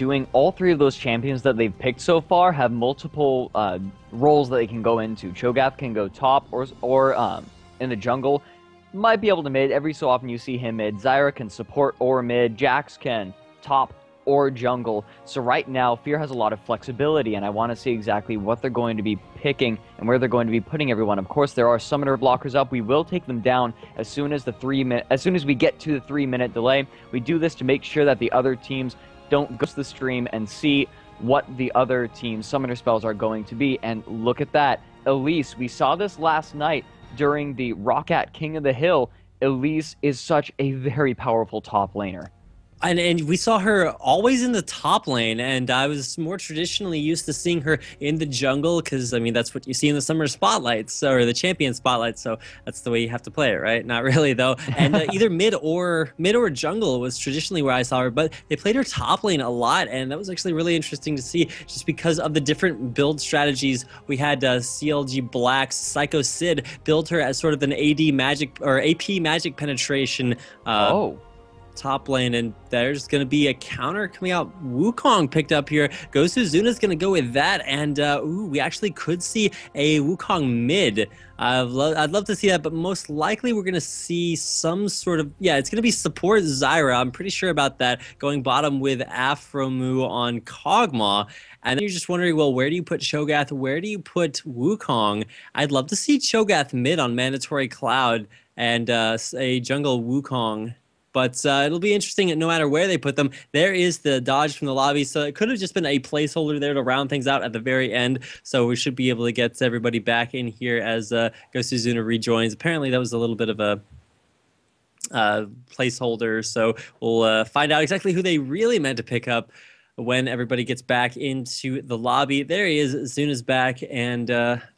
doing, all three of those champions that they've picked so far have multiple roles that they can go into. Cho'Gath can go top or in the jungle. Might be able to mid. Every so often you see him mid. Zyra can support or mid. Jax can top or jungle. So right now, Fear has a lot of flexibility, and I want to see exactly what they're going to be picking and where they're going to be putting everyone. Of course, there are summoner blockers up. We will take them down as soon as we get to the 3-minute delay. We do this to make sure that the other teams don't go to the stream and see what the other team's summoner spells are going to be. And look at that. Elise, we saw this last night during the Roccat King of the Hill. Elise is such a very powerful top laner. And we saw her always in the top lane, and I was more traditionally used to seeing her in the jungle because, I mean, that's what you see in the summer spotlights or the champion spotlights, so that's the way you have to play it, right? Not really, though. And either mid or jungle was traditionally where I saw her, but they played her top lane a lot, and that was actually really interesting to see just because of the different build strategies. We had CLG Black's Psycho Sid build her as sort of an AD magic or AP magic penetration top lane, and there's going to be a counter coming out. Wukong picked up here. Zuna's going to go with that, and we actually could see a Wukong mid. I'd love to see that, but most likely we're going to see some sort of, it's going to be support Zyra. I'm pretty sure about that, going bottom with Aphromoo on Kog'Maw. And then you're just wondering, well, where do you put Cho'Gath? Where do you put Wukong? I'd love to see Cho'Gath mid on Mandatory Cloud and a jungle Wukong. But it'll be interesting no matter where they put them. There is the dodge from the lobby, so it could have just been a placeholder there to round things out at the very end. So we should be able to get everybody back in here as Zuna rejoins. Apparently that was a little bit of a placeholder, so we'll find out exactly who they really meant to pick up when everybody gets back into the lobby. There he is. Zuna's back and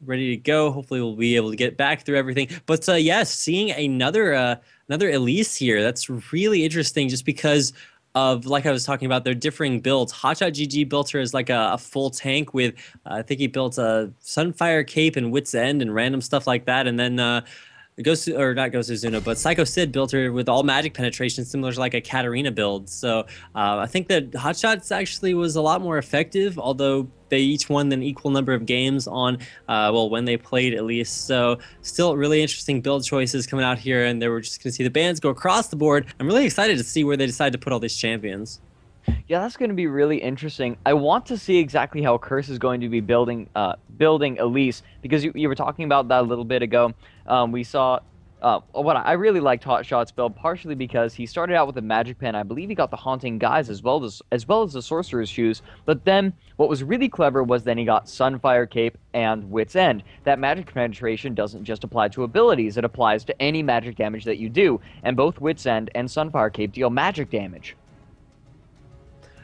ready to go. Hopefully we'll be able to get back through everything. But yes, seeing another Elise here, that's really interesting just because of, like I was talking about, their differing builds. Hotshot GG built her as like a full tank with, I think he built a Sunfire Cape and Wit's End and random stuff like that. And then Zuna, but Psycho Sid built her with all magic penetration, similar to like a Katarina build. So I think that Hotshots actually was a lot more effective, although they each won an equal number of games on, when they played at least. So still really interesting build choices coming out here, and we're just going to see the bans go across the board. I'm really excited to see where they decide to put all these champions. Yeah, that's going to be really interesting. I want to see exactly how Curse is going to be building Elise, because you were talking about that a little bit ago. We saw what I really liked Hotshot's build, partially because he started out with a magic pen. I believe he got the Haunting Guise as well as the Sorcerer's Shoes. But then what was really clever was then he got Sunfire Cape and Wit's End. That magic penetration doesn't just apply to abilities; it applies to any magic damage that you do. And both Wit's End and Sunfire Cape deal magic damage.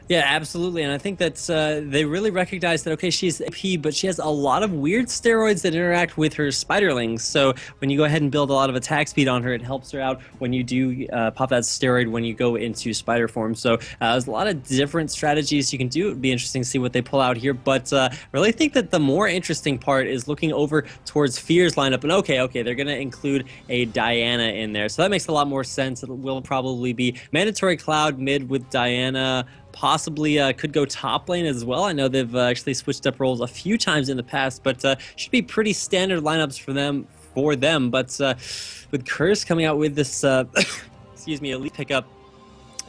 Yeah, absolutely, and I think that's they really recognize that, okay, she's AP, but she has a lot of weird steroids that interact with her spiderlings, so when you go ahead and build a lot of attack speed on her, it helps her out when you do pop that steroid when you go into spider form. So there's a lot of different strategies you can do. It would be interesting to see what they pull out here, but I really think that the more interesting part is looking over towards Fear's lineup, and okay, they're going to include a Diana in there, so that makes a lot more sense. It will probably be Mandatory Cloud mid with Diana. Possibly could go top lane as well. I know they've actually switched up roles a few times in the past, but should be pretty standard lineups for them. But with Curse coming out with this, elite pickup,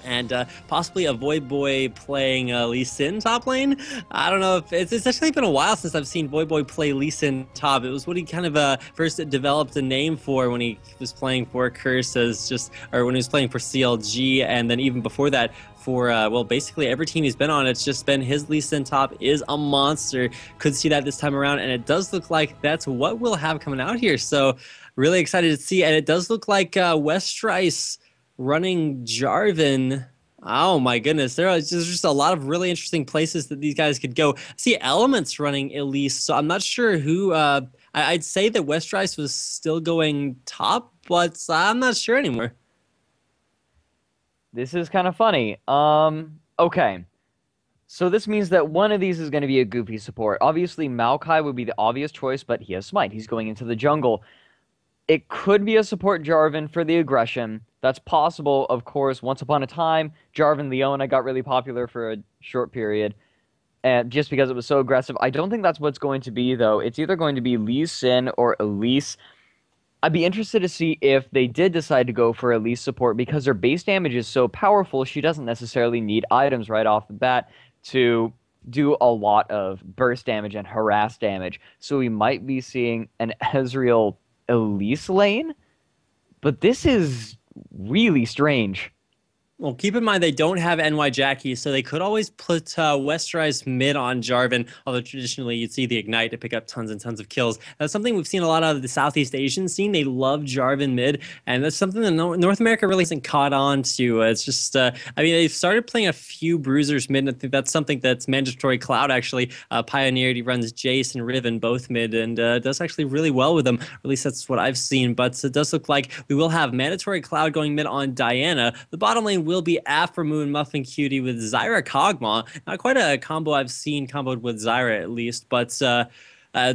and possibly a Void Boy playing Lee Sin top lane. I don't know if it's actually been a while since I've seen Void Boy play Lee Sin top. It was what he kind of first developed a name for when he was playing for Curse or when he was playing for CLG, and then even before that for basically every team he's been on, it's just been his Lee Sin top is a monster. Could see that this time around, and it does look like that's what we'll have coming out here. So really excited to see, and it does look like Westrice running Jarvan. Oh my goodness, there's just a lot of really interesting places that these guys could go. I see Elements running Elise, so I'm not sure who. I'd say that Westrice was still going top, but I'm not sure anymore. This is kind of funny. Okay. So this means that one of these is going to be a goofy support. Obviously, Maokai would be the obvious choice, but he has Smite. He's going into the jungle. It could be a support Jarvan for the aggression. That's possible, of course. Once upon a time, Jarvan Leona got really popular for a short period, and just because it was so aggressive. I don't think that's what's going to be, though. It's either going to be Lee Sin or Elise. I'd be interested to see if they did decide to go for Elise support because her base damage is so powerful, she doesn't necessarily need items right off the bat to do a lot of burst damage and harass damage. So we might be seeing an Ezreal Elise lane, but this is really strange. Well, keep in mind they don't have NY Jackie, so they could always put Westerized mid on Jarvan, although traditionally you'd see the Ignite to pick up tons and tons of kills. That's something we've seen a lot out of the Southeast Asian scene. They love Jarvan mid, and that's something that North America really hasn't caught on to. It's just, I mean, they've started playing a few bruisers mid, and I think that's something that's mandatory. Cloud actually pioneered. He runs Jace and Riven both mid, and does actually really well with them. Or at least that's what I've seen, but it does look like we will have mandatory Cloud going mid on Diana. The bottom lane will be Aframoon, Muffin Cutie with Zyra Kog'Maw. Not quite a combo I've seen comboed with Zyra at least, but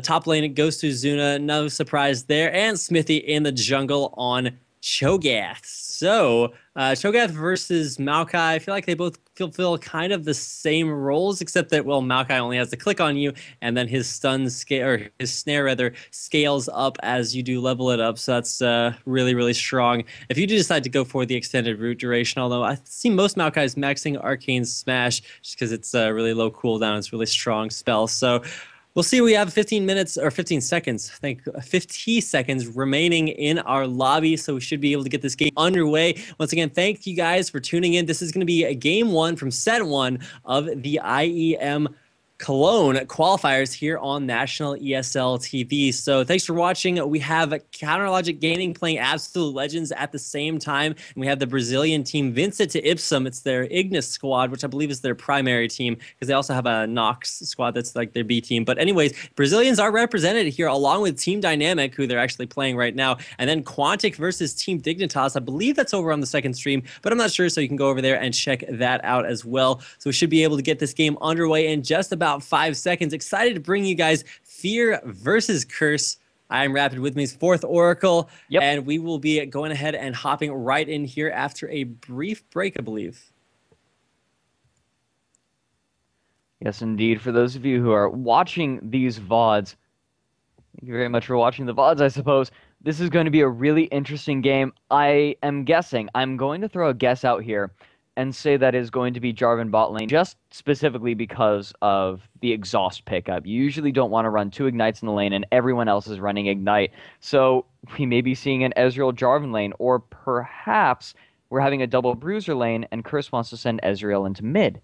top lane it goes to Zuna. No surprise there. And Smithy in the jungle on Cho'Gath. So Cho'Gath versus Maokai, I feel like they both fulfill kind of the same roles, except that, well, Maokai only has to click on you, and then his stun scale, or his snare rather, scales up as you do level it up. So that's really, really strong. If you do decide to go for the extended root duration, although I see most Maokai's maxing Arcane Smash just because it's a really low cooldown, it's a really strong spell. So we'll see. We have 15 minutes or 15 seconds, I think 50 seconds remaining in our lobby. So we should be able to get this game underway. Once again, thank you guys for tuning in. This is going to be a game one from set one of the IEM Cologne qualifiers here on National ESL TV. So thanks for watching. We have Counterlogic Gaming playing Absolute Legends at the same time. And we have the Brazilian team Vincent to Ipsum. It's their Ignis squad, which I believe is their primary team because they also have a Nox squad that's like their B team. But anyways, Brazilians are represented here along with Team Dynamic, who they're actually playing right now. And then Quantic versus Team Dignitas. I believe that's over on the second stream, but I'm not sure. So you can go over there and check that out as well. So we should be able to get this game underway in just about 5 seconds. Excited to bring you guys Fear versus Curse. I'm Rapid, with me's Fourth Oracle, and we will be going ahead and hopping right in here after a brief break, I believe. Yes, indeed. For those of you who are watching these VODs, thank you very much for watching the VODs, I suppose. This is going to be a really interesting game. I am guessing. I'm going to throw a guess out here and say that is going to be Jarvan bot lane, just specifically because of the exhaust pickup. You usually don't want to run two Ignites in the lane, and everyone else is running Ignite. So we may be seeing an Ezreal Jarvan lane, or perhaps we're having a double Bruiser lane, and Curse wants to send Ezreal into mid.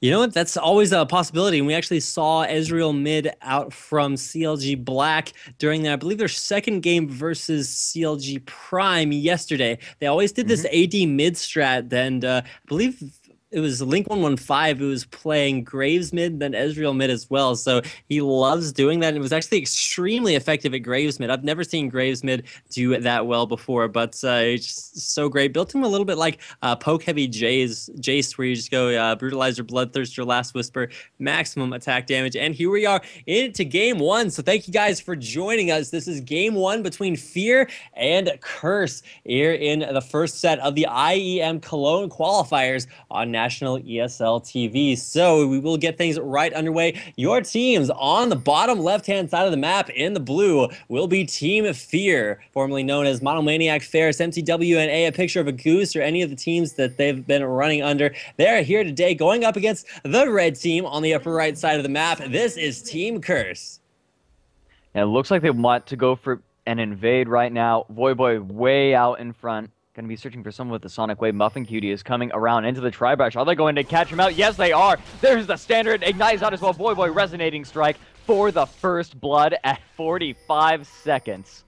You know what? That's always a possibility. And we actually saw Ezreal mid out from CLG Black during that, I believe, their second game versus CLG Prime yesterday. They always did this AD mid strat, and I believe it was Link 115 who was playing Graves mid, then Ezreal mid as well. So he loves doing that. And it was actually extremely effective at Graves mid. I've never seen Graves mid do that well before, but it's just so great. Built him a little bit like poke heavy Jace, where you just go Brutalizer, Bloodthirster, Last Whisper, maximum attack damage. And here we are into game one. So thank you guys for joining us. This is game one between Fear and Curse here in the first set of the IEM Cologne qualifiers on National ESL TV. So we will get things right underway. Your teams on the bottom left-hand side of the map in the blue will be Team Fear, formerly known as Monomaniac, Ferris, MTW, and A picture of a goose, or any of the teams that they've been running under. They're here today going up against the red team on the upper right side of the map. This is Team Curse. And it looks like they want to go for an invade right now. Voyboy way out in front. Going to be searching for someone with the Sonic Wave. Muffin Cutie is coming around into the Tri-Brush. Are they going to catch him out? Yes, they are. There's the standard. Ignite's out as well. Voyboy resonating strike for the first blood at 45 seconds.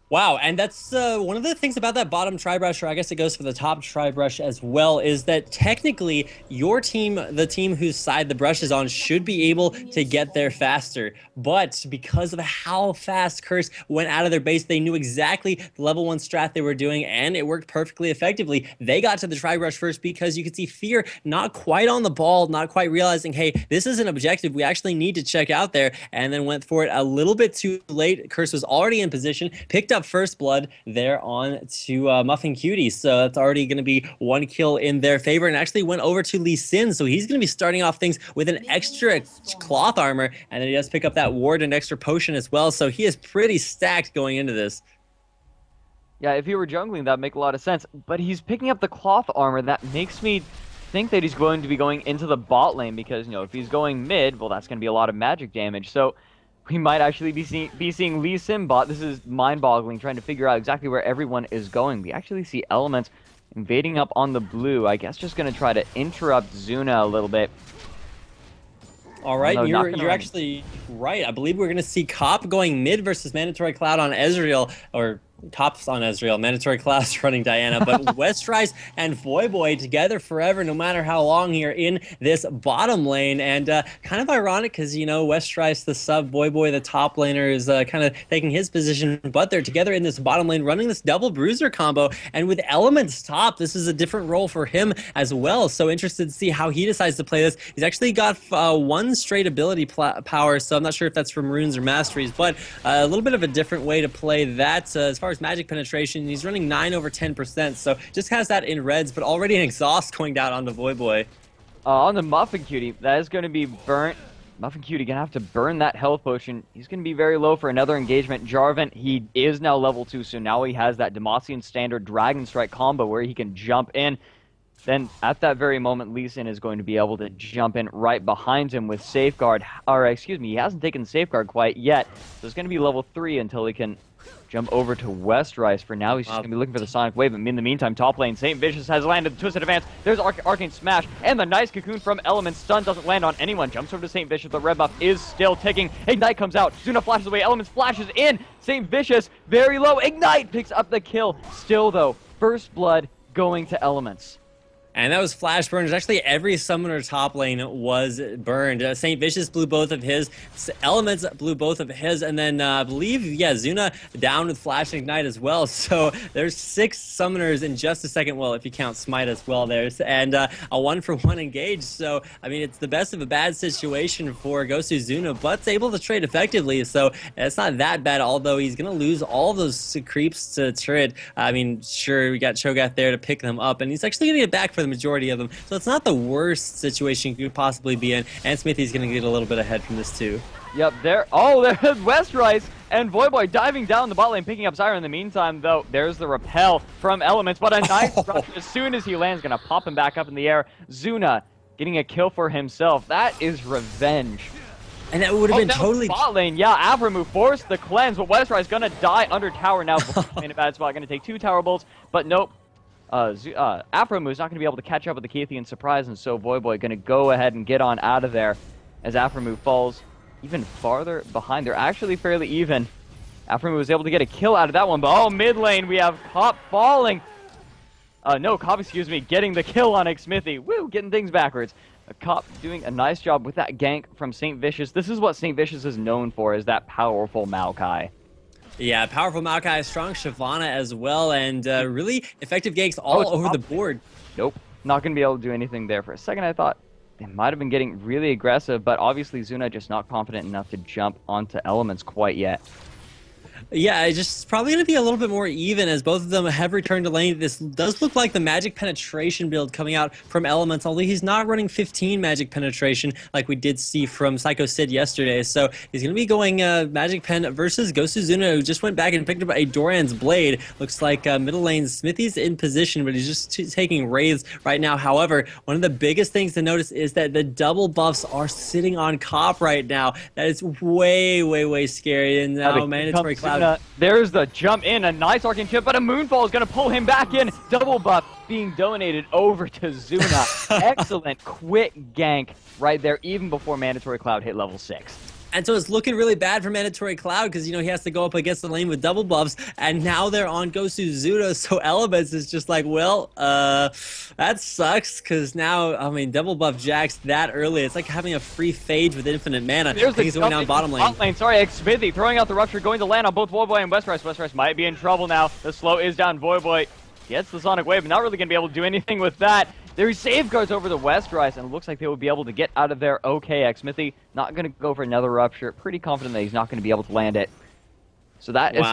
Wow, and that's one of the things about that bottom Tri-Brush, or I guess it goes for the top Tri-Brush as well, is that technically your team, the team whose side the brush is on, should be able to get there faster. But because of how fast Curse went out of their base, they knew exactly the level 1 strat they were doing, and it worked perfectly effectively. They got to the Tri-Brush first because you could see Fear not quite on the ball, not quite realizing, hey, this is an objective we actually need to check out there, and then went for it a little bit too late. Curse was already in position, picked up up first blood there on to Muffin Cutie. So that's already going to be 1 kill in their favor, and actually went over to Lee Sin. So he's going to be starting off things with an extra cloth armor, and then he does pick up that ward and extra potion as well. So he is pretty stacked going into this. Yeah, if he were jungling, that'd make a lot of sense. But he's picking up the cloth armor. That makes me think that he's going to be going into the bot lane because, if he's going mid, well, that's going to be a lot of magic damage. So we might actually be seeing Lee Sin bot. This is mind-boggling, trying to figure out exactly where everyone is going. We actually see Elements invading up on the blue. I guess just going to try to interrupt Zuna a little bit. All right, you're actually right. I believe we're going to see Cop going mid versus Mandatory Cloud on Ezreal, or Cop's on Ezreal, Mandatory Cloud's running Diana, but Westrise and Voyboy together forever, no matter how long here in this bottom lane. And kind of ironic because, Westrise, the sub, Voyboy, the top laner, is kind of taking his position, but they're together in this bottom lane running this double bruiser combo. And with Elements top, this is a different role for him as well. So interested to see how he decides to play this. He's actually got 1 straight ability power, so I'm not sure if that's from runes or masteries, but a little bit of a different way to play that. As far as magic penetration, he's running 9 over 10%, so just has that in reds, but already an exhaust going down onto Voyboy. On the Muffin Cutie, that is going to be burnt. Muffin Cutie going to have to burn that health potion. He's going to be very low for another engagement. Jarvan, he is now level 2, so now he has that Demacian standard Dragon Strike combo where he can jump in. Then at that very moment, Lee Sin is going to be able to jump in right behind him with Safeguard. Or excuse me, he hasn't taken Safeguard quite yet, so it's going to be level 3 until he can jump over to Westrise. For now, he's just going to be looking for the Sonic Wave. But in the meantime, top lane, St. Vicious has landed the Twisted Advance. There's Arcane Smash, and the nice Cocoon from Elements. Stun doesn't land on anyone. Jumps over to St. Vicious. The red buff is still ticking. Ignite comes out. Zuna flashes away. Elements flashes in. St. Vicious, very low. Ignite picks up the kill. Still, though, first blood going to Elements. And that was flash burners. Actually, every summoner top lane was burned. St. Vicious blew both of his. Elements blew both of his. And then I believe, Zuna down with flash and ignite as well. So there's 6 summoners in just a second. Well, if you count smite as well, there's. And a 1-for-1 engage. So, I mean, it's the best of a bad situation for Gosu Zuna, but it's able to trade effectively. So it's not that bad, although he's going to lose all those creeps to turret. I mean, sure, we got Cho'Gath there to pick them up. And he's actually going to get back for the majority of them, so it's not the worst situation you could possibly be in, and Smithy's going to get a little bit ahead from this too. Yep, there's Westrise and Voyboy diving down the bot lane, picking up Zyra. In the meantime, though, there's the repel from Elements, but a nice rush as soon as he lands, going to pop him back up in the air. Zuna getting a kill for himself. That is revenge. And that would have been totally bot lane. Yeah, Aphromoo forced the cleanse, but Westrise going to die under tower now. In a bad spot, going to take 2 tower bolts, but nope. Aphromoo is not going to be able to catch up with the Keithian surprise, and so Voyboy going to go ahead and get on out of there as Aphromoo falls even farther behind. They're actually fairly even. Aphromoo was able to get a kill out of that one, but mid lane we have Cop falling. Cop, excuse me, getting the kill on Xmithy. Woo, getting things backwards. Cop doing a nice job with that gank from St. Vicious. This is what St. Vicious is known for, is that powerful Maokai. Yeah, powerful Maokai, strong Shyvana as well, and really effective ganks all over the board. Nope, not going to be able to do anything there. For a second, I thought they might have been getting really aggressive, but obviously Zuna just not confident enough to jump onto Elements quite yet. Yeah, it's just probably going to be a little bit more even as both of them have returned to lane. This does look like the magic penetration build coming out from Elements, although he's not running 15 magic penetration like we did see from Psycho Sid yesterday. So he's going to be going magic pen versus Gosu Zuna, who just went back and picked up a Doran's Blade. Looks like middle lane Smithy's in position, but he's just taking Wraiths right now. However, one of the biggest things to notice is that the double buffs are sitting on Cop right now. That is way, way, way scary. And now Mandatory Cloud. There's the jump in, a nice arcane chip, but a Moonfall is going to pull him back in. Double buff being donated over to Zuna. Excellent quick gank right there, even before Mandatory Cloud hit level 6. And so it's looking really bad for Mandatory Cloud because, he has to go up against the lane with double buffs, and now they're on Gosu Zuna, so Elements is just like, well, that sucks because now, double buff Jax that early. It's like having a free phage with infinite mana. There's the going down bottom lane. Sorry, Xmithy throwing out the Rupture, going to land on both Voyboy and Westrise. Westrise might be in trouble now. The slow is down. Voyboy gets the Sonic Wave, but not really going to be able to do anything with that. There's safeguards over the Westrise, and it looks like they will be able to get out of there okay. Xmithy not going to go for another Rupture. Pretty confident that he's not going to be able to land it. So that is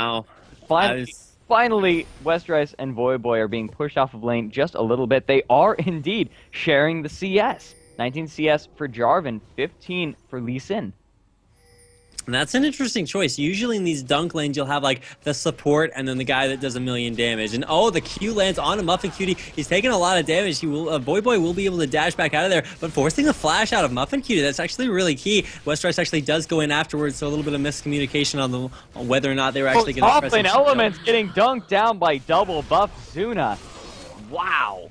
Finally, Westrice and Voyboy are being pushed off of lane just a little bit. They are indeed sharing the CS. 19 CS for Jarvan, 15 for Lee Sin. And that's an interesting choice. Usually in these dunk lanes, you'll have like the support and then the guy that does 1,000,000 damage. And oh, the Q lands on a Muffin Cutie. He's taking a lot of damage. He will, Voyboy will be able to dash back out of there, but forcing the flash out of Muffin Cutie, that's actually really key. Westrice actually does go in afterwards, so a little bit of miscommunication on whether or not they were actually going to press top lane Elements getting dunked down by double buff Zuna. Wow.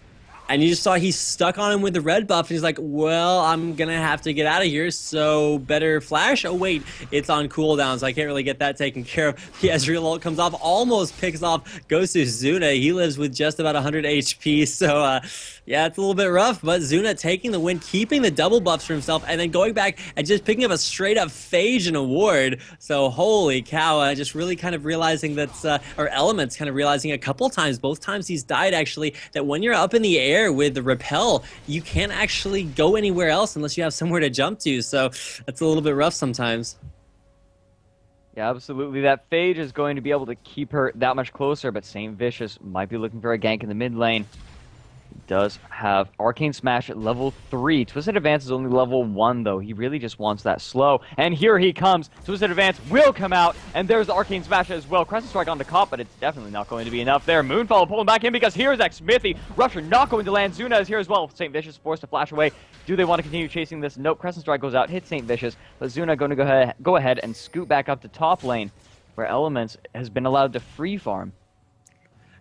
And you just saw he's stuck on him with the red buff, and he's like, well, I'm going to have to get out of here, so better flash? Oh, wait, it's on cooldown, so I can't really get that taken care of. The Ezreal ult comes off, almost picks off, goes to Zuna. He lives with just about 100 HP, so yeah, it's a little bit rough, but Zuna taking the win, keeping the double buffs for himself, and then going back and just picking up a straight-up Phage and a ward. So holy cow, just really kind of realizing that, or Elements kind of realizing a couple times, both times he's died actually, that when you're up in the air with the repel, you can't actually go anywhere else unless you have somewhere to jump to, so that's a little bit rough sometimes. Yeah, absolutely. That Phage is going to be able to keep her that much closer, but Saint Vicious might be looking for a gank in the mid lane. He does have Arcane Smash at level 3. Twisted Advance is only level 1, though. He really just wants that slow. And here he comes. Twisted Advance will come out, and there's Arcane Smash as well. Crescent Strike on the cop, but it's definitely not going to be enough there. Moonfall pulling back in because here's Xmithy. Rupture not going to land. Zuna is here as well. St. Vicious forced to flash away. Do they want to continue chasing this? Nope. Crescent Strike goes out, hits St. Vicious, but Zuna going to go ahead and scoot back up to top lane, where Elements has been allowed to free farm.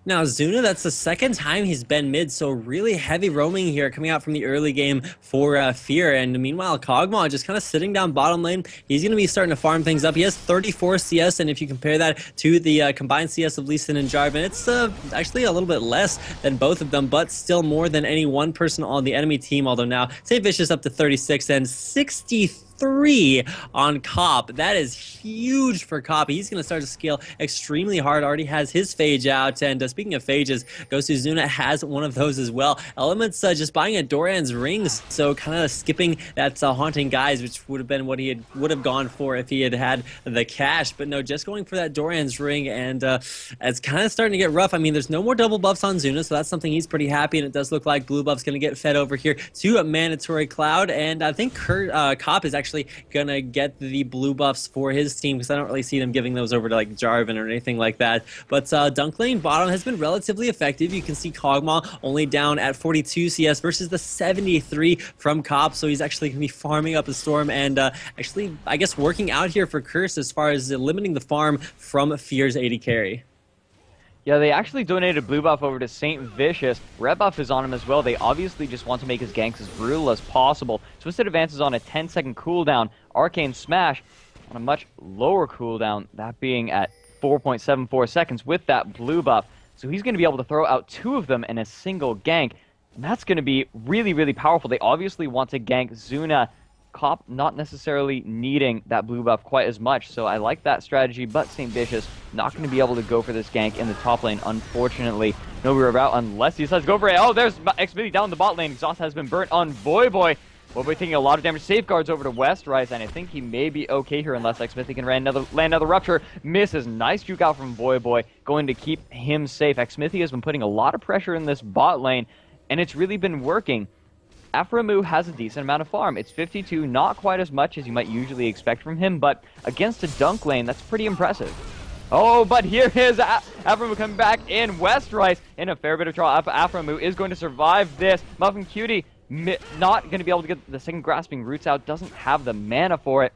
Now, Zuna, that's the second time he's been mid, so really heavy roaming here coming out from the early game for Fear. And meanwhile, Kog'Maw just kind of sitting down bottom lane. He's going to be starting to farm things up. He has 34 CS, and if you compare that to the combined CS of Lee Sin and Jarvan, it's actually a little bit less than both of them, but still more than any one person on the enemy team, although now St. Vicious up to 36 and 63 on Cop. That is huge for Cop. He's going to start to scale extremely hard. Already has his Phage out, and speaking of Phages, Ghost Zuna has one of those as well. Elements just buying a Doran's rings, so kind of skipping that Haunting Guise, which would have been what he would have gone for if he had the cash, but no, just going for that Doran's ring, and it's kind of starting to get rough. I mean, there's no more double buffs on Zuna, so that's something he's pretty happy, and it does look like blue buff's going to get fed over here to a Mandatory Cloud, and I think Cop is actually going to get the blue buffs for his team, because I don't really see them giving those over to like Jarvan or anything like that. But Dunk Lane bottom has been relatively effective. You can see Kog'Maw only down at 42 CS versus the 73 from Cop, so he's actually going to be farming up a Storm and actually, I guess, working out here for Curse as far as limiting the farm from Fear's 80 carry. Yeah, they actually donated blue buff over to Saint Vicious. Red buff is on him as well. They obviously just want to make his ganks as brutal as possible. Twisted Advance is on a 10-second cooldown. Arcane Smash on a much lower cooldown, that being at 4.74 seconds with that blue buff. So he's going to be able to throw out 2 of them in a single gank. And that's going to be really, really powerful. They obviously want to gank Zuna. Cop not necessarily needing that blue buff quite as much, so I like that strategy, but St. Vicious not going to be able to go for this gank in the top lane, unfortunately. No rear route unless he decides to go for it. Oh, there's Xmithy down the bot lane. Exhaust has been burnt on Voyboy. Voyboy taking a lot of damage. Safeguards over to Westrice, and I think he may be okay here unless Xmithy can land another Rupture. Misses. Nice juke out from Voyboy, going to keep him safe. Xmithy has been putting a lot of pressure in this bot lane, and it's really been working. Aphromoo has a decent amount of farm. It's 52, not quite as much as you might usually expect from him, but against a dunk lane, that's pretty impressive. Oh, but here is Aphromoo coming back in. Westrice in a fair bit of trouble. Aphromoo is going to survive this. Muffin Cutie not going to be able to get the second Grasping Roots out, doesn't have the mana for it.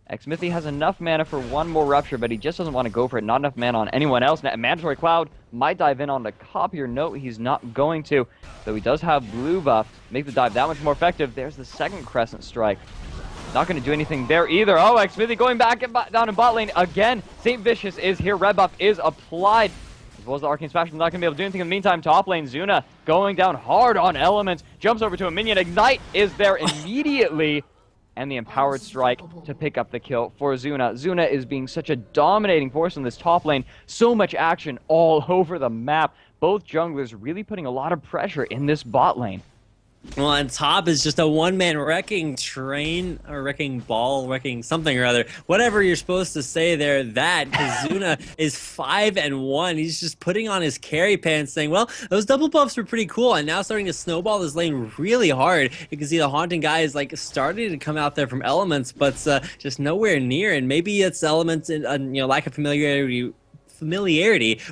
Xmithy has enough mana for one more Rupture, but he just doesn't want to go for it. Not enough mana on anyone else. Mandatory Cloud might dive in on the Copier. No, he's not going to. Though he does have blue buff. Make the dive that much more effective. There's the second Crescent Strike. Not going to do anything there either. Oh, Xmithy going back down in bot lane again. St. Vicious is here. Red buff is applied. As well as the Arcane Smash. Not going to be able to do anything in the meantime. Top lane, Zuna going down hard on Elements. Jumps over to a minion. Ignite is there immediately. And the Empowered Strike to pick up the kill for Zuna. Zuna is being such a dominating force in this top lane. So much action all over the map. Both junglers really putting a lot of pressure in this bot lane. Well, and top is just a one-man wrecking train, or wrecking ball, wrecking something or other. Whatever you're supposed to say there, that Kazuna is 5-1. He's just putting on his carry pants saying, well, those double buffs were pretty cool, and now starting to snowball this lane really hard. You can see the Haunting guy is like starting to come out there from elements, but just nowhere near, and maybe it's elements in lack of familiarity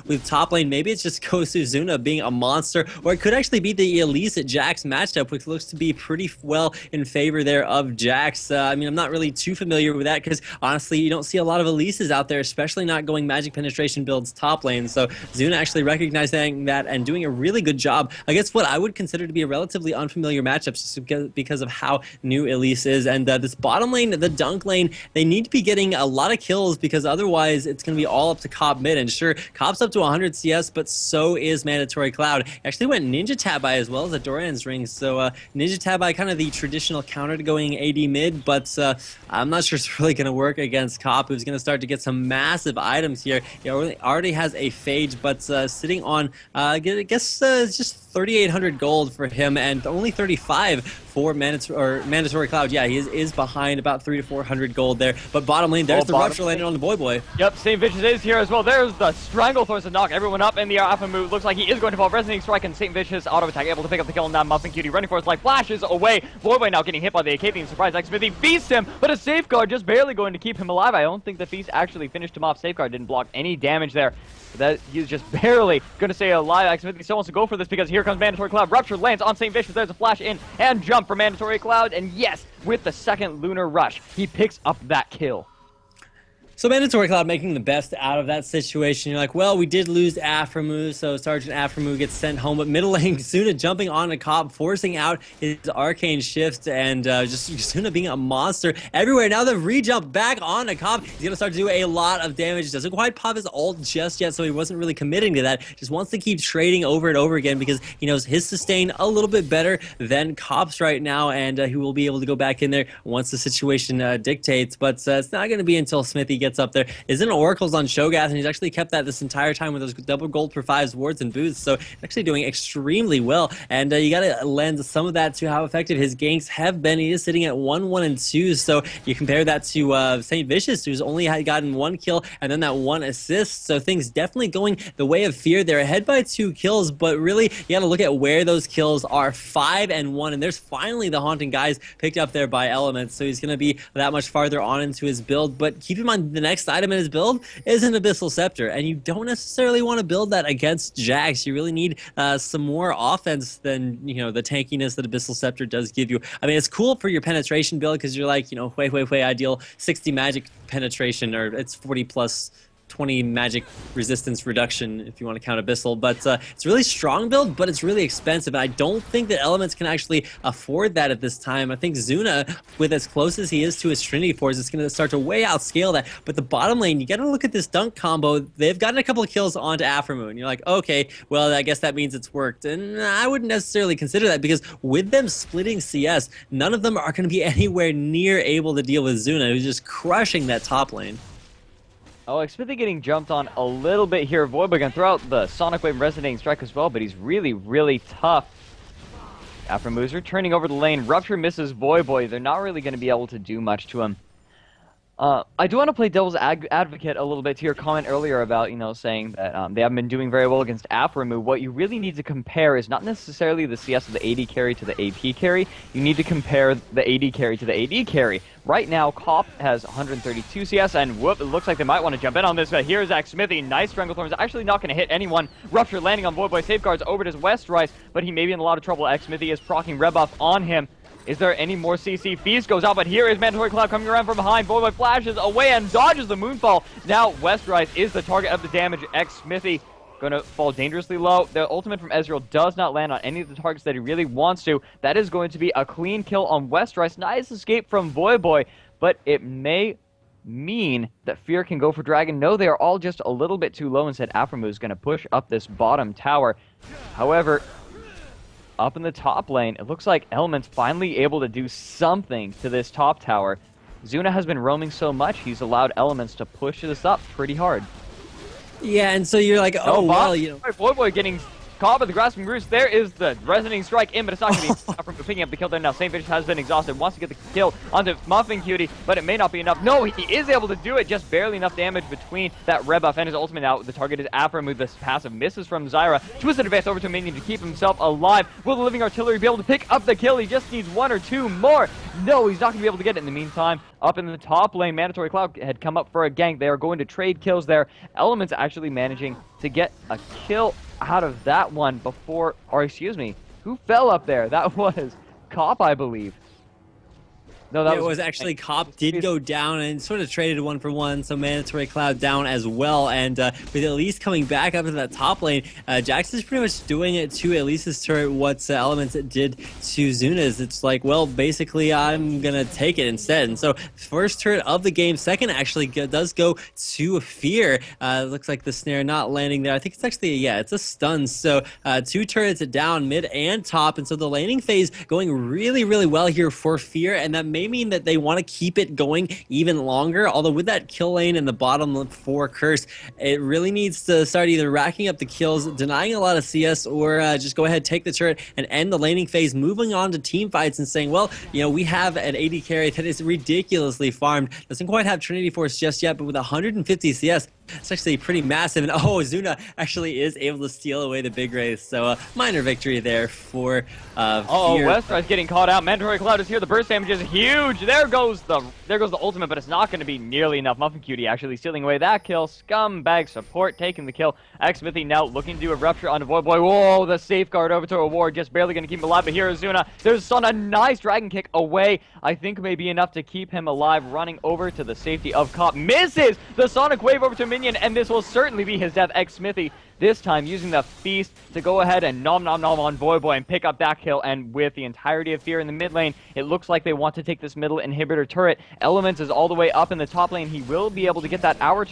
with top lane. Maybe it's just Kozuzuna being a monster, or it could actually be the Elise at Jax matchup, which looks to be pretty well in favor there of Jax. I mean, I'm not really too familiar with that because honestly, you don't see a lot of Elises out there, especially not going magic penetration builds top lane. So Zuna actually recognizing that and doing a really good job against what I would consider to be a relatively unfamiliar matchup just because of how new Elise is. And this bottom lane, the dunk lane, they need to be getting a lot of kills because otherwise it's going to be all up to Cobb mid. And sure, Cobb's up to 100 CS, but so is Mandatory Cloud. He actually went Ninja Tabai as well as a Doran's Ring. So Ninja Tabai, kind of the traditional counter to going AD mid, but I'm not sure it's really going to work against Cobb, who's going to start to get some massive items here. He already has a Phage, but sitting on, I guess, just 3,800 gold for him and only 35 for Mandatory Cloud. Yeah, he is behind about 300 to 400 gold there. But bottom lane, there's the Rupture landing on the Boy. Yep, St. Vicious is here as well. There's the Stranglethorns to knock everyone up in the air. Alpha move looks like he is going to fall. Resonating Strike and St. Vicious auto attack able to pick up the kill. Now Muffin Cutie running for his life, flashes away. Boy now getting hit by the Acadian Surprise. Xmithy feasts him, but a Safeguard just barely going to keep him alive. I don't think the feast actually finished him off. Safeguard didn't block any damage there. That he's just barely going to stay alive. Xmithy still wants to go for this because here comes Mandatory Cloud. Rupture lands on St. Vicious. There's a flash in and jump for Mandatory Cloud. And yes, with the second Lunar Rush, he picks up that kill. So Mandatory Cloud making the best out of that situation. You're like, well, we did lose Aframu, so Sergeant Aframu gets sent home. But middle lane, Zuna jumping on a Cobb, forcing out his Arcane Shift, and just Zuna being a monster everywhere. Now they've re-jumped back on a Cobb. He's going to start to do a lot of damage. Doesn't quite pop his ult just yet, so he wasn't really committing to that. Just wants to keep trading over and over again because he knows his sustain a little bit better than Cobb's right now, and he will be able to go back in there once the situation dictates. But it's not going to be until Smithy gets up there. Is in Oracles on Shogath, and he's actually kept that this entire time with those double gold for 5s, wards, and boosts, so actually doing extremely well. And you got to lend some of that to how effective his ganks have been. He is sitting at 1, 1, and 2, so you compare that to St. Vicious, who's only had gotten 1 kill and then that 1 assist, so things definitely going the way of Fear. They're ahead by 2 kills, but really, you got to look at where those kills are. 5 and 1, and there's finally the Haunting guys picked up there by Elements, so he's going to be that much farther on into his build. But keep in mind, the next item in his build is an Abyssal Scepter, and you don't necessarily want to build that against Jax. You really need some more offense than, the tankiness that Abyssal Scepter does give you. I mean, it's cool for your penetration build because you're like, way ideal 60 magic penetration, or it's 40 plus 20 magic resistance reduction if you want to count Abyssal, but it's a really strong build, but it's really expensive, and I don't think that Elements can actually afford that at this time. I think Zuna, with as close as he is to his Trinity Force, is going to start to way outscale that. But the bottom lane, you got to look at this dunk combo. They've gotten a couple of kills onto Aframu, and you're like, okay, well, I guess that means it's worked, and I wouldn't necessarily consider that because with them splitting CS, none of them are going to be anywhere near able to deal with Zuna, who's just crushing that top lane. Oh, Xmithy getting jumped on a little bit here. Voidboy can throw out the Sonic Wave Resonating Strike as well, but he's really tough. Aframu's returning over the lane. Rupture misses Voidboy. They're not really going to be able to do much to him. I do want to play devil's advocate a little bit to your comment earlier about, saying that they haven't been doing very well against Aframu. What you really need to compare is not necessarily the CS of the AD carry to the AP carry. You need to compare the AD carry to the AD carry. Right now, Kopp has 132 CS, and whoop, it looks like they might want to jump in on this. But here's Xmithy. Nice Stranglethorns. Actually not going to hit anyone. Rupture landing on Voidboy. Safeguards over to Westrise, but he may be in a lot of trouble. Xmithy is proccing red buff on him. Is there any more CC? Feast goes out, but here is Mandatory Cloud coming around from behind. Voidboy flashes away and dodges the Moonfall. Now Westrise is the target of the damage. Xmithy going to fall dangerously low. The ultimate from Ezreal does not land on any of the targets that he really wants to. That is going to be a clean kill on Westrise. Nice escape from Voidboy, but it may mean that Fear can go for Dragon. No, they are all just a little bit too low. Instead, Aframu is going to push up this bottom tower. However, up in the top lane, it looks like Element's finally able to do something to this top tower. Zuna has been roaming so much, he's allowed Elements to push this up pretty hard. Yeah, and so you're like, oh, well, Voidboy getting caught by the grasping roots. There is the resonating strike in, but it's not going to be enough from picking up the kill there now. Saint Vicious has been exhausted, wants to get the kill onto Muffin Cutie, but it may not be enough. No, he is able to do it, just barely enough damage between that red buff and his ultimate. Now the target is Aframu. This passive misses from Zyra. Twisted advance over to a minion to keep himself alive. Will the Living Artillery be able to pick up the kill? He just needs 1 or 2 more. No, he's not going to be able to get it. In the meantime, up in the top lane, Mandatory Cloud had come up for a gank. They are going to trade kills there. Elements actually managing to get a kill out of that one before, or excuse me, who fell up there? That was Cop, I believe. No, that was actually Cop did go down and sort of traded 1 for 1, so Mandatory Cloud down as well. And with Elise coming back up to that top lane, Jax is pretty much doing it to Elise's turret what Elements did to Zuna's. It's like, well, basically, I'm going to take it instead. And so, first turret of the game, second actually does go to Fear. Looks like the snare not landing there. I think it's actually, yeah, it's a stun. So, 2 turrets down, mid and top. And so, the laning phase going really, really well here for Fear. And that may mean that they want to keep it going even longer, although with that kill lane in the bottom 4 curse, it really needs to start either racking up the kills, denying a lot of CS, or just go ahead, take the turret and end the laning phase, moving on to team fights and saying, well, you know, we have an AD carry that is ridiculously farmed, doesn't quite have Trinity Force just yet, but with 150 CS, it's actually pretty massive. And oh, Zuna actually is able to steal away the big race. So minor victory there for oh, Westride's getting caught out. Mandatory Cloud is here. The burst damage is huge. There goes the ultimate, but it's not going to be nearly enough. Muffin Cutie actually stealing away that kill. Scumbag support taking the kill. X-Smithy now looking to do a rupture on Void Boy. Whoa, the safeguard over to a ward, just barely going to keep him alive. But here is Zuna. There's on a nice dragon kick away. I think may be enough to keep him alive. Running over to the safety of Cop. Misses the Sonic Wave over to Minion, and this will certainly be his death. X-Smithy this time using the Feast to go ahead and nom on Void Boy and pick up that kill. And with the entirety of Fear in the mid lane, it looks like they want to take this middle inhibitor turret. Elements is all the way up in the top lane. He will be able to get that outer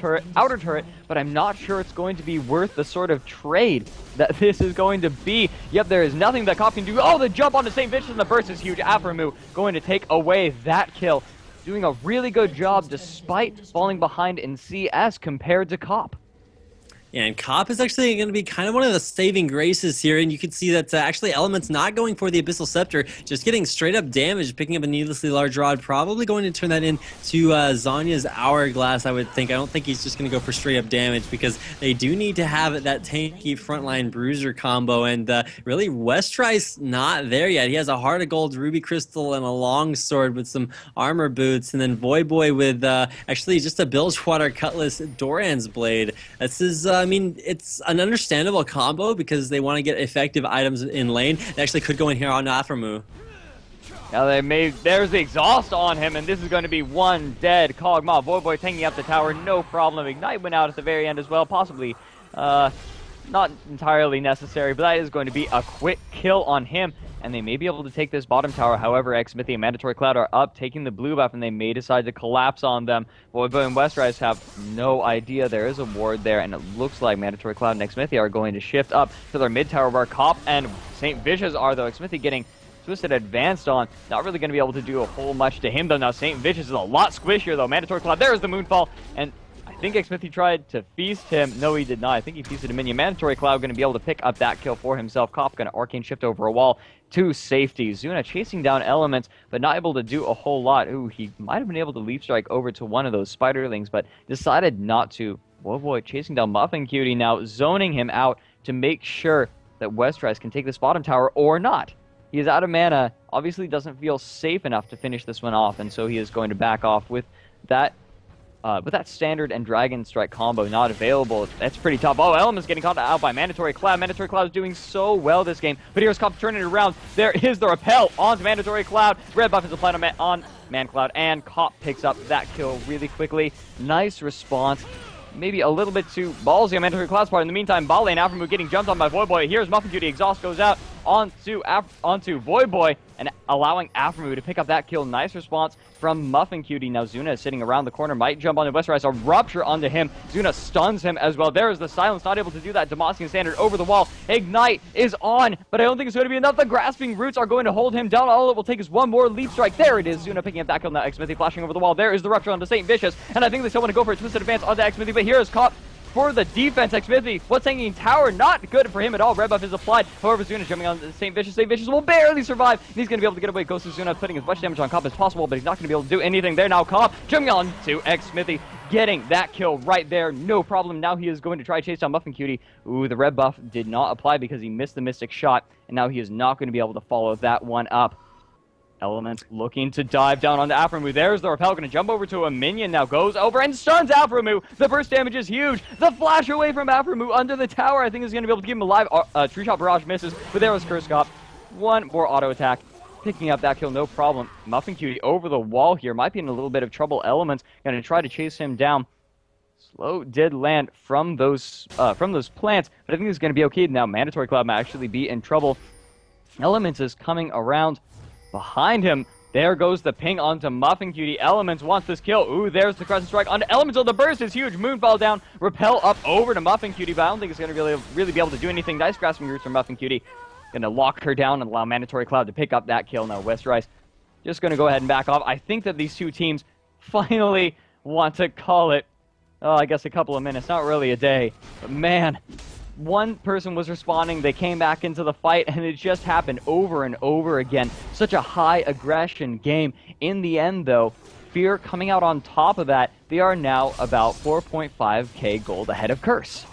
turret, but I'm not sure it's going to be worth the sort of trade that this is going to be. Yep, there is nothing that Cop can do. Oh, the jump onto St. Vicious and the burst is huge. Aframu going to take away that kill. Doing a really good job despite falling behind in CS compared to Cop. Yeah, and Cop is actually going to be kind of one of the saving graces here, and you can see that actually Element's not going for the Abyssal Scepter, just getting straight up damage, picking up a needlessly large rod, probably going to turn that into Zanya's Hourglass, I would think. I don't think he's just going to go for straight up damage, because they do need to have that tanky frontline bruiser combo, and really Westride's not there yet. He has a Heart of Gold, Ruby Crystal, and a long sword with some armor boots, and then Void Boy with actually just a Bilgewater Cutlass Doran's Blade. This is I mean, it's an understandable combo because they want to get effective items in lane. They actually could go in here on Aframu. Now there's the exhaust on him, and this is going to be one dead Kog'Maw. Void Boy taking up the tower, no problem. Ignite went out at the very end as well, possibly not entirely necessary, but that is going to be a quick kill on him. And they may be able to take this bottom tower. However, X-Smithy and Mandatory Cloud are up, taking the blue buff, and they may decide to collapse on them. Void Boy and Westrize have no idea there is a ward there, and it looks like Mandatory Cloud and X-Smithy are going to shift up to their mid tower where Cop and St. Vicious are, though. X-Smithy getting Twisted advanced on. Not really going to be able to do a whole much to him, though. Now St. Vicious is a lot squishier, though. Mandatory Cloud, there's the Moonfall, and I think X-Smithy tried to feast him. No, he did not. I think he feasted a minion. Mandatory Cloud going to be able to pick up that kill for himself. Cop going to Arcane Shift over a wall to safety. Zuna chasing down Elements, but not able to do a whole lot. Ooh, he might have been able to Leaf Strike over to one of those Spiderlings, but decided not to. Boy, chasing down Muffin Cutie now, zoning him out to make sure that Westrize can take this bottom tower or not. He is out of mana, obviously doesn't feel safe enough to finish this one off, and so he is going to back off with that standard and Dragon Strike combo not available. That's pretty tough. Oh, Element's getting caught out by Mandatory Cloud. Mandatory Cloud is doing so well this game, but here's Cop turning it around. There is the repel onto Mandatory Cloud. Red buff is applied on Man Cloud, and Cop picks up that kill really quickly. Nice response. Maybe a little bit too ballsy on Mandatory Cloud's part. In the meantime, Bale and Aframu getting jumped on by Void Boy. Here's Muffin Cutie. Exhaust goes out onto Void Boy and allowing Aframu to pick up that kill. Nice response from Muffin Cutie. Now Zuna is sitting around the corner, might jump onto Westrize. A rupture onto him. Zuna stuns him as well. There is the silence, not able to do that. Demacian Standard over the wall. Ignite is on, but I don't think it's going to be enough. The grasping roots are going to hold him down. All it will take is one more Leap Strike. There it is. Zuna picking up that kill. Now X-Smithy flashing over the wall. There is the rupture onto St. Vicious, and I think they still want to go for a twisted advance onto X-Smithy, but here is Cop for the defense. Xmithy, what's hanging tower? Not good for him at all. Red buff is applied. However, Zuna jumping on St. Vicious. St. Vicious will barely survive. And he's going to be able to get away. Goes to Zuna, putting as much damage on Cop as possible, but he's not going to be able to do anything there. Now Cop jumping on to Xmithy, getting that kill right there. No problem. Now he is going to try to chase down Muffin Cutie. Ooh, the red buff did not apply because he missed the Mystic shot, and now he is not going to be able to follow that one up. Element looking to dive down onto Aframu. There's the repel, going to jump over to a minion, now goes over and stuns Aframu. The burst damage is huge. The flash away from Aframu under the tower, I think, is going to be able to keep him alive. Tree Shot Barrage misses, but there was Curse Cop. One more auto attack, picking up that kill, no problem. Muffin Cutie over the wall here, might be in a little bit of trouble. Element's going to try to chase him down. Slow did land from those plants, but I think it's going to be okay. Now Mandatory Cloud might actually be in trouble. Elements is coming around behind him. There goes the ping onto Muffin Cutie. Elements wants this kill. Ooh, there's the Crescent Strike onto Elements. Oh, the burst is huge. Moonfall down. Repel up over to Muffin Cutie, but I don't think it's going to really be able to do anything. Nice grasping roots from Muffin Cutie. Going to lock her down and allow Mandatory Cloud to pick up that kill. Now West Rice just going to go ahead and back off. I think that these two teams finally want to call it, I guess a couple of minutes. Not really a day. But man, one person was responding, they came back into the fight, and it just happened over and over again. Such a high aggression game. In the end, though, Fear coming out on top of that, they are now about 4.5k gold ahead of Curse.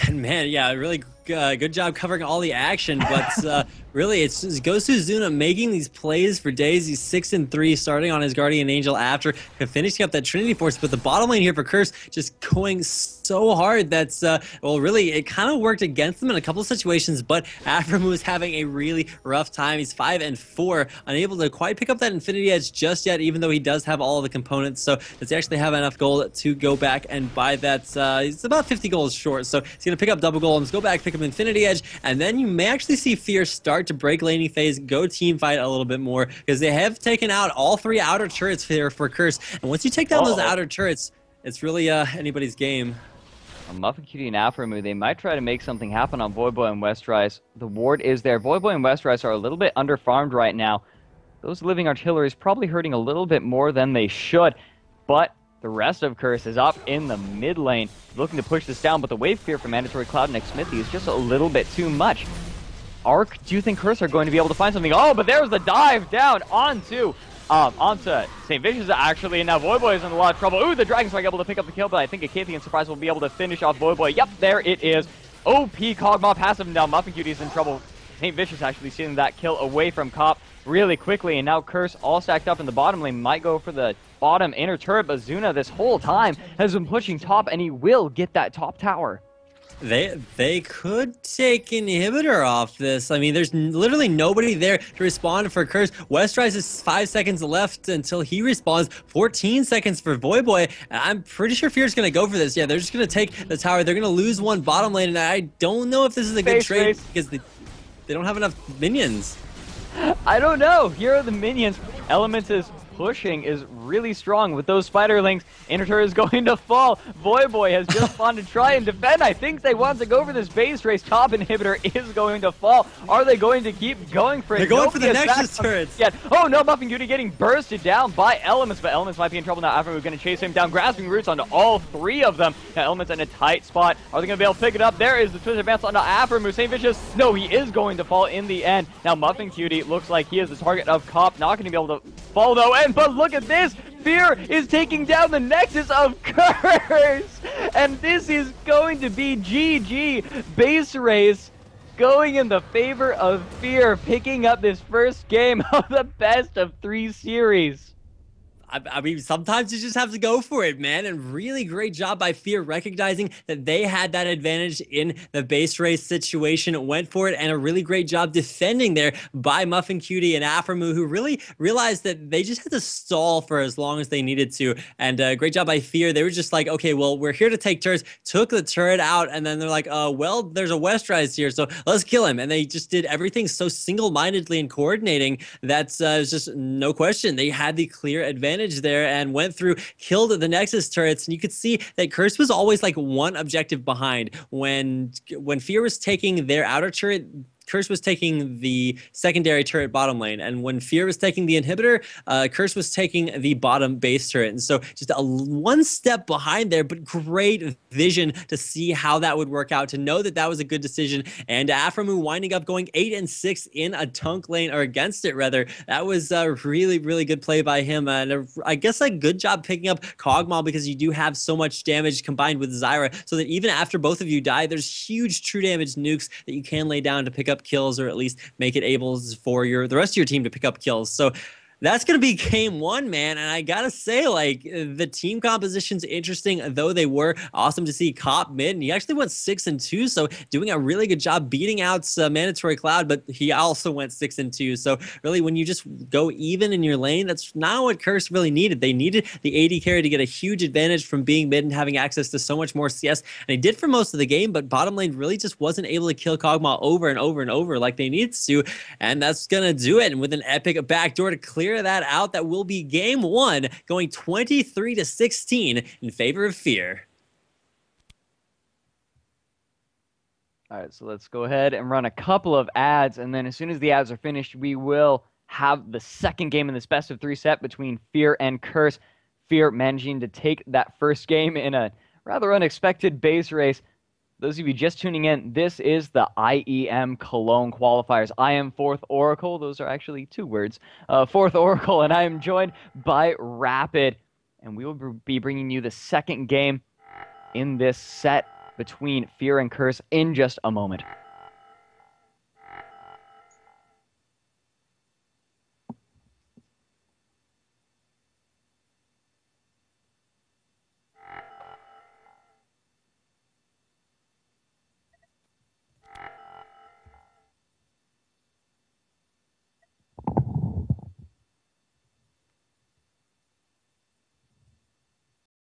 And man, yeah, really good job covering all the action, but really it goes to Zuna making these plays for days. He's 6-3, starting on his Guardian Angel after finishing up that Trinity Force, but the bottom lane here for Curse just going so hard that's, well, really, it kind of worked against them in a couple of situations, but Aframu is having a really rough time. He's 5-4, unable to quite pick up that Infinity Edge just yet, even though he does have all of the components, so does he actually have enough gold to go back and buy that? He's about 50 gold short, so he's going to pick up double golems, go back, pick up Infinity Edge, and then you may actually see Fear start to break laning phase, go team fight a little bit more, because they have taken out all 3 outer turrets here for Curse, and once you take down those outer turrets, it's really anybody's game. Muffin Cutie and Aframu, they might try to make something happen on Voyboy and Westrice. The ward is there. Voyboy and Westrice are a little bit underfarmed right now. Those living artillery is probably hurting a little bit more than they should, but the rest of Curse is up in the mid lane, looking to push this down, but the wave fear from Mandatory Cloud and Xmithy is just a little bit too much. Arc, do you think Curse are going to be able to find something? Oh, but there's the dive down onto St. Vicious, actually, and now Voyboy is in a lot of trouble. Ooh, the Dragon Strike able to pick up the kill, but I think a Cathian Surprise will be able to finish off Voyboy. Yep, there it is. OP Kog'Maw passive, and now Muffin Cutie is in trouble. St. Vicious actually seeing that kill away from Cop really quickly, and now Curse all stacked up in the bottom lane, might go for the bottom inner turret, but Zuna this whole time has been pushing top, and he will get that top tower. They could take inhibitor off this. I mean, there's literally nobody there to respond for Curse. Westrice is 5 seconds left until he responds. 14 seconds for Voyboy. I'm pretty sure Fear's going to go for this. Yeah, they're just going to take the tower. They're going to lose one bottom lane, and I don't know if this is a good trade because they don't have enough minions. I don't know. Here are the minions. Elements is pushing is really strong with those spiderlings. Inner turret is going to fall. Voyboy has just gone to try and defend. I think they want to go for this base race. Top inhibitor is going to fall. Are they going to keep going for it? They're going for the Nexus turrets. Yet. Oh no, Muffin Cutie getting bursted down by Elements, but Elements might be in trouble now after we're going to chase him down. Grasping roots onto all 3 of them. Now Elements in a tight spot. Are they going to be able to pick it up? There is the twist advance onto Aframu. St. Vicious, no, he is going to fall in the end. Now Muffin Cutie looks like he is the target of Cop. Not going to be able to fall though, but look at this! Fear is taking down the Nexus of Curse! And this is going to be GG. Base race going in the favor of Fear, picking up this first game of the best of 3 series. I mean, sometimes you just have to go for it, man. And really great job by Fear recognizing that they had that advantage in the base race situation, went for it, and a really great job defending there by Muffin Cutie and Aframu, who really realized that they just had to stall for as long as they needed to. And great job by Fear. They were just like, okay, well, we're here to take turrets, took the turret out, and then they're like, well, there's a Westrice here, so let's kill him. And they just did everything so single-mindedly and coordinating that it was just no question. They had the clear advantage there and went through, killed the Nexus turrets, and you could see that Curse was always like one objective behind. When Fear was taking their outer turret, Curse was taking the secondary turret bottom lane, and when Fear was taking the inhibitor, Curse was taking the bottom base turret. And so just one step behind there, but great vision to see how that would work out, to know that that was a good decision. And Aframu winding up going 8-6 in a Tunk lane, or against it rather. That was a really, really good play by him. And I guess a good job picking up Kog'Maw, because you do have so much damage combined with Zyra, so that even after both of you die, there's huge true damage nukes that you can lay down to pick up kills, or at least make it able for the rest of your team to pick up kills. So that's going to be game one, man. And I got to say, like, the team composition's interesting, though they were. Awesome to see Cop mid, and he actually went 6-2, so doing a really good job beating out Mandatory Cloud, but he also went 6-2. So really, when you just go even in your lane, that's not what Curse really needed. They needed the AD carry to get a huge advantage from being mid and having access to so much more CS, and they did for most of the game, but bottom lane really just wasn't able to kill Kog'Maw over and over and over like they needed to, and that's going to do it. And with an epic backdoor to clear that out, that will be game one, going 23-16 in favor of Fear. All right, so let's go ahead and run a couple of ads, and then as soon as the ads are finished, we will have the second game in this best of 3 set between Fear and Curse. Fear managing to take that first game in a rather unexpected base race. Those of you just tuning in, this is the IEM Cologne qualifiers. I am Fourth Oracle. Those are actually 2 words. Fourth Oracle, and I am joined by Rapid. And we will be bringing you the second game in this set between Fear and Curse in just a moment.